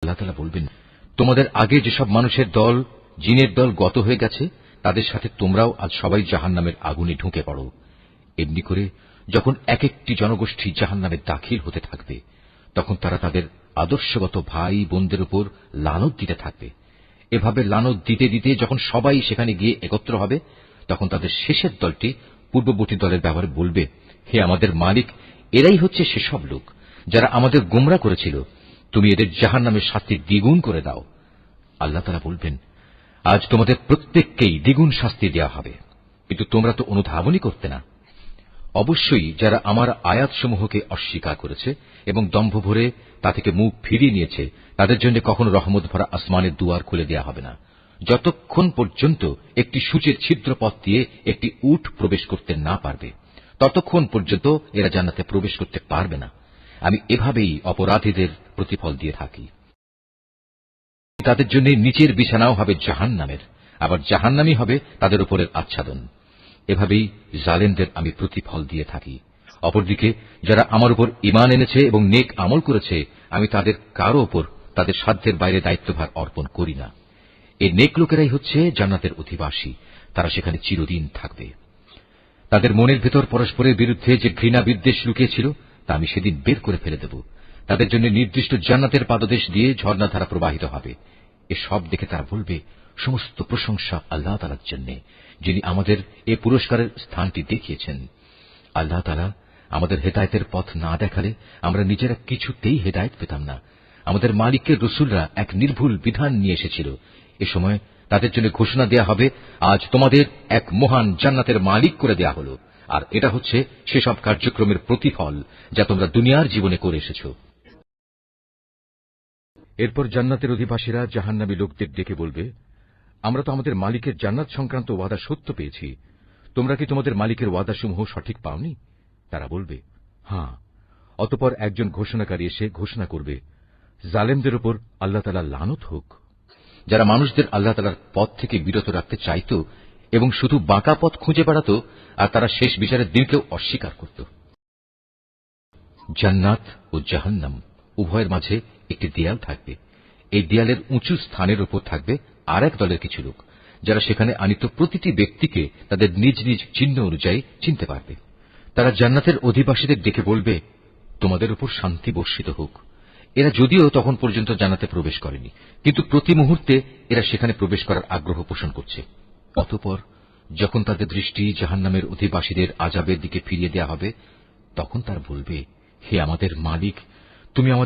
আল্লাহ তাআলা বলবেন, তোমাদের আগে যেসব মানুষের দল, জিনের দল গত হয়ে গেছে, তাদের সাথে তোমরাও আজ সবাই জাহান্নামের আগুনে ঢুকে পড়ো। এমনি করে যখন এক একটি জনগোষ্ঠী জাহান্নামে দাখিল হতে থাকবে, তখন তারা তাদের আদর্শগত ভাই বোনদের উপর লানত দিতে থাকবে। এভাবে লানত দিতে দিতে যখন সবাই সেখানে গিয়ে একত্র হবে, তখন তাদের শেষের দলটি পূর্ববর্তী দলের ব্যাপারে বলবে, হে আমাদের মালিক, এরাই হচ্ছে সেসব লোক যারা আমাদের গোমরা করেছিল, তুমি এদের জাহান্নামের শাস্তি দ্বিগুণ করে দাও। আল্লাহ তাআলা বলবেন, আজ তোমাদের প্রত্যেককেই দ্বিগুণ শাস্তি দেওয়া হবে, কিন্তু তোমরা তো অনুধাবনই করতে না। অবশ্যই যারা আমার আয়াতসমূহকে অস্বীকার করেছে এবং দম্ভ ভরে তা থেকে মুখ ফিরিয়ে নিয়েছে, তাদের জন্য কখনো রহমত ভরা আসমানের দুয়ার খুলে দেওয়া হবে না, যতক্ষণ পর্যন্ত একটি সূচের ছিদ্র পথ দিয়ে একটি উট প্রবেশ করতে না পারবে, ততক্ষণ পর্যন্ত এরা জান্নাতে প্রবেশ করতে পারবে না। আমি এভাবেই অপরাধীদের প্রতিফল দিয়ে থাকি। তাদের জন্য নিচের বিছানাও হবে জাহান্নামের, আবার জাহান্নামই হবে তাদের উপরের আচ্ছাদন। এভাবেই জালেমদের আমি প্রতিফল দিয়ে থাকি। অপরদিকে যারা আমার উপর ঈমান এনেছে এবং নেক আমল করেছে, আমি তাদের কারো উপর তাদের সাধ্যের বাইরে দায়িত্বভার অর্পণ করি না। এই নেক লোকেরাই হচ্ছে জান্নাতের অধিবাসী, তারা সেখানে চিরদিন থাকবে। তাদের মনের ভেতর পরস্পরের বিরুদ্ধে যে ঘৃণা বিদ্বেষ লুকিয়েছিল, তা আমি সেদিন বের করে ফেলে দেব। তাদের জন্য নির্দিষ্ট জান্নাতের পাদদেশ দিয়ে ঝর্ণাধারা প্রবাহিত হবে। এসব দেখে তারা বলবে, সমস্ত প্রশংসা আল্লাহ তাআলার জন্য, যিনি আমাদের এ পুরস্কারের স্থানটি দেখিয়েছেন। আল্লাহ তাআলা আমাদের হেদায়েতের পথ না দেখালে আমরা নিজেরা কিছুতেই হেদায়েত পেতাম না। আমাদের মালিকের রসুলরা এক নির্ভুল বিধান নিয়ে এসেছিল। এ সময় তাদের জন্য ঘোষণা দেয়া হবে, আজ তোমাদের এক মহান জান্নাতের মালিক করে দেয়া হল, আর এটা হচ্ছে সেসব কার্যক্রমের প্রতিফল যা তোমরা দুনিয়ার জীবনে করে এসেছ। এরপর জান্নাতের অধিবাসীরা জাহান্নামী লোকদের ডেকে বলবে, আমরা তো আমাদের মালিকের জান্নাত সংক্রান্ত ওয়াদা সত্য পেয়েছি, তোমরা কি তোমাদের মালিকের ওয়াদাসমূহ সঠিক পাওনি? তারা বলবে, হ্যাঁ। অতঃপর একজন ঘোষণাকারী এসে ঘোষণা করবে, জালেমদের উপর আল্লাহ তাআলা লানত হোক। যারা মানুষদের আল্লাহ তাআলার পথ থেকে বিরত রাখতে চাইত এবং শুধু বাঁকা পথ খুঁজে বেড়াত, আর তারা শেষ বিচারের দিনকেও অস্বীকার করত। জান্নাত ও জাহান্নাম উভয়ের মাঝে একটি দেয়াল থাকবে। এই দেয়ালের উঁচু স্থানের উপর থাকবে আর এক দলের কিছু লোক, যারা সেখানে আনিত প্রতিটি ব্যক্তিকে তাদের নিজ নিজ চিহ্ন অনুযায়ী চিনতে পারবে। তারা জান্নাতের অধিবাসীদের ডেকে বলবে, তোমাদের উপর শান্তি বর্ষিত হোক। এরা যদিও তখন পর্যন্ত জান্নাতে প্রবেশ করেনি, কিন্তু প্রতি মুহূর্তে এরা সেখানে প্রবেশ করার আগ্রহ পোষণ করছে। অতঃপর যখন তাদের দৃষ্টি জাহান্নামের অধিবাসীদের আযাবের দিকে ফিরিয়ে দেয়া হবে, তখন তারা বলবে, হে আমাদের মালিক, তুমি আমাদের